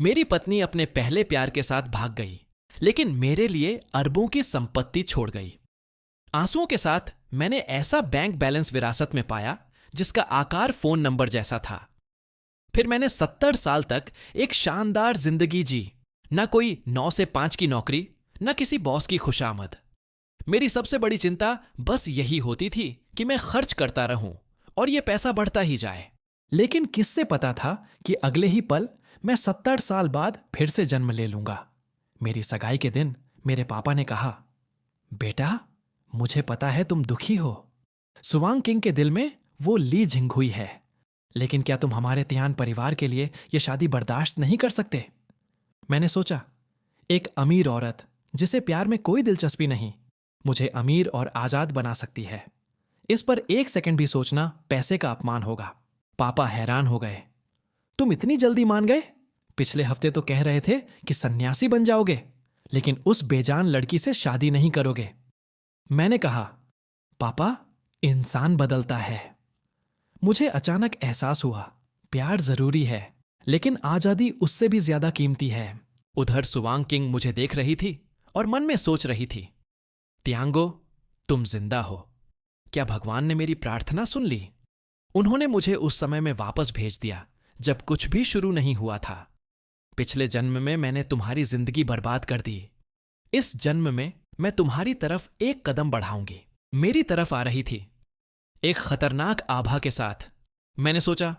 मेरी पत्नी अपने पहले प्यार के साथ भाग गई, लेकिन मेरे लिए अरबों की संपत्ति छोड़ गई। आंसुओं के साथ मैंने ऐसा बैंक बैलेंस विरासत में पाया जिसका आकार फोन नंबर जैसा था। फिर मैंने 70 साल तक एक शानदार जिंदगी जी। न कोई 9 से 5 की नौकरी, न किसी बॉस की खुशामद। मेरी सबसे बड़ी चिंता बस यही होती थी कि मैं खर्च करता रहूं और यह पैसा बढ़ता ही जाए। लेकिन किससे पता था कि अगले ही पल मैं 70 साल बाद फिर से जन्म ले लूंगा। मेरी सगाई के दिन मेरे पापा ने कहा, बेटा, मुझे पता है तुम दुखी हो। सुवांग किंग के दिल में वो ली झिंगुई है, लेकिन क्या तुम हमारे तियान परिवार के लिए यह शादी बर्दाश्त नहीं कर सकते? मैंने सोचा, एक अमीर औरत जिसे प्यार में कोई दिलचस्पी नहीं मुझे अमीर और आजाद बना सकती है। इस पर एक सेकंड भी सोचना पैसे का अपमान होगा। पापा हैरान हो गए। तुम इतनी जल्दी मान गए? पिछले हफ्ते तो कह रहे थे कि सन्यासी बन जाओगे, लेकिन उस बेजान लड़की से शादी नहीं करोगे। मैंने कहा, पापा, इंसान बदलता है। मुझे अचानक एहसास हुआ, प्यार जरूरी है, लेकिन आजादी उससे भी ज्यादा कीमती है। उधर सुवांग किंग मुझे देख रही थी और मन में सोच रही थी, तियांगो, तुम जिंदा हो। क्या भगवान ने मेरी प्रार्थना सुन ली? उन्होंने मुझे उस समय में वापस भेज दिया जब कुछ भी शुरू नहीं हुआ था। पिछले जन्म में मैंने तुम्हारी जिंदगी बर्बाद कर दी। इस जन्म में मैं तुम्हारी तरफ एक कदम बढ़ाऊंगी। मेरी तरफ आ रही थी, एक खतरनाक आभा के साथ। मैंने सोचा,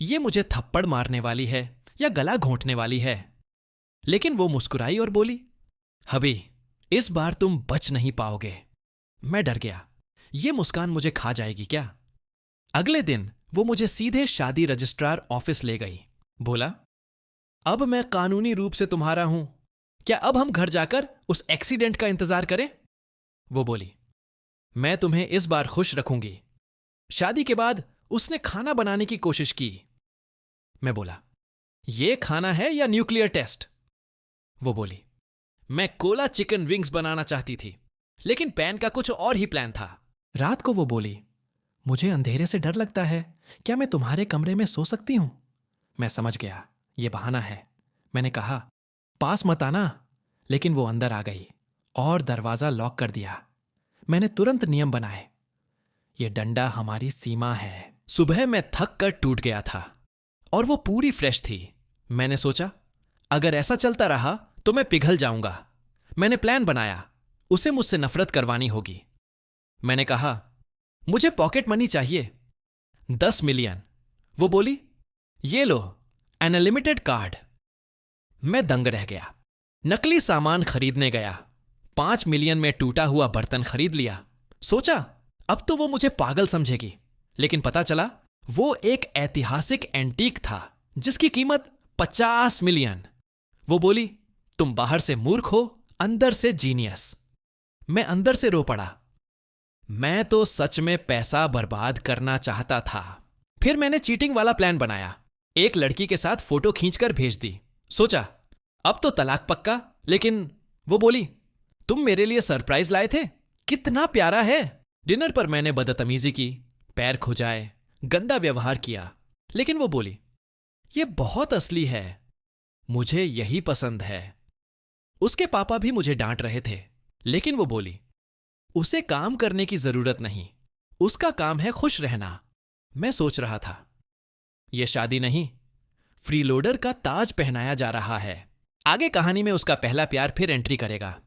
ये मुझे थप्पड़ मारने वाली है या गला घोंटने वाली है। लेकिन वो मुस्कुराई और बोली, हबी, इस बार तुम बच नहीं पाओगे। मैं डर गया, ये मुस्कान मुझे खा जाएगी क्या? अगले दिन वो मुझे सीधे शादी रजिस्ट्रार ऑफिस ले गई। बोला, अब मैं कानूनी रूप से तुम्हारा हूं। क्या अब हम घर जाकर उस एक्सीडेंट का इंतजार करें? वो बोली, मैं तुम्हें इस बार खुश रखूंगी। शादी के बाद उसने खाना बनाने की कोशिश की। मैं बोला, ये खाना है या न्यूक्लियर टेस्ट? वो बोली, मैं कोला चिकन विंग्स बनाना चाहती थी, लेकिन पैन का कुछ और ही प्लान था। रात को वो बोली, मुझे अंधेरे से डर लगता है, क्या मैं तुम्हारे कमरे में सो सकती हूं? मैं समझ गया, ये बहाना है। मैंने कहा, पास मत आना। लेकिन वो अंदर आ गई और दरवाजा लॉक कर दिया। मैंने तुरंत नियम बनाए, ये डंडा हमारी सीमा है। सुबह मैं थक कर टूट गया था और वो पूरी फ्रेश थी। मैंने सोचा, अगर ऐसा चलता रहा तो मैं पिघल जाऊंगा। मैंने प्लान बनाया, उसे मुझसे नफरत करवानी होगी। मैंने कहा, मुझे पॉकेट मनी चाहिए, 10 मिलियन। वो बोली, ये लो, एन अनलिमिटेड कार्ड। मैं दंग रह गया। नकली सामान खरीदने गया, 5 मिलियन में टूटा हुआ बर्तन खरीद लिया। सोचा, अब तो वो मुझे पागल समझेगी, लेकिन पता चला वो एक ऐतिहासिक एंटीक था जिसकी कीमत 50 मिलियन। वो बोली, तुम बाहर से मूर्ख हो, अंदर से जीनियस। मैं अंदर से रो पड़ा। मैं तो सच में पैसा बर्बाद करना चाहता था। फिर मैंने चीटिंग वाला प्लान बनाया, एक लड़की के साथ फोटो खींचकर भेज दी। सोचा, अब तो तलाक पक्का। लेकिन वो बोली, तुम मेरे लिए सरप्राइज लाए थे, कितना प्यारा है। डिनर पर मैंने बदतमीजी की, पैर खुजाए, गंदा व्यवहार किया। लेकिन वो बोली, ये बहुत असली है, मुझे यही पसंद है। उसके पापा भी मुझे डांट रहे थे, लेकिन वो बोली, उसे काम करने की जरूरत नहीं, उसका काम है खुश रहना। मैं सोच रहा था, यह शादी नहीं, फ्रीलोडर का ताज पहनाया जा रहा है। आगे कहानी में उसका पहला प्यार फिर एंट्री करेगा।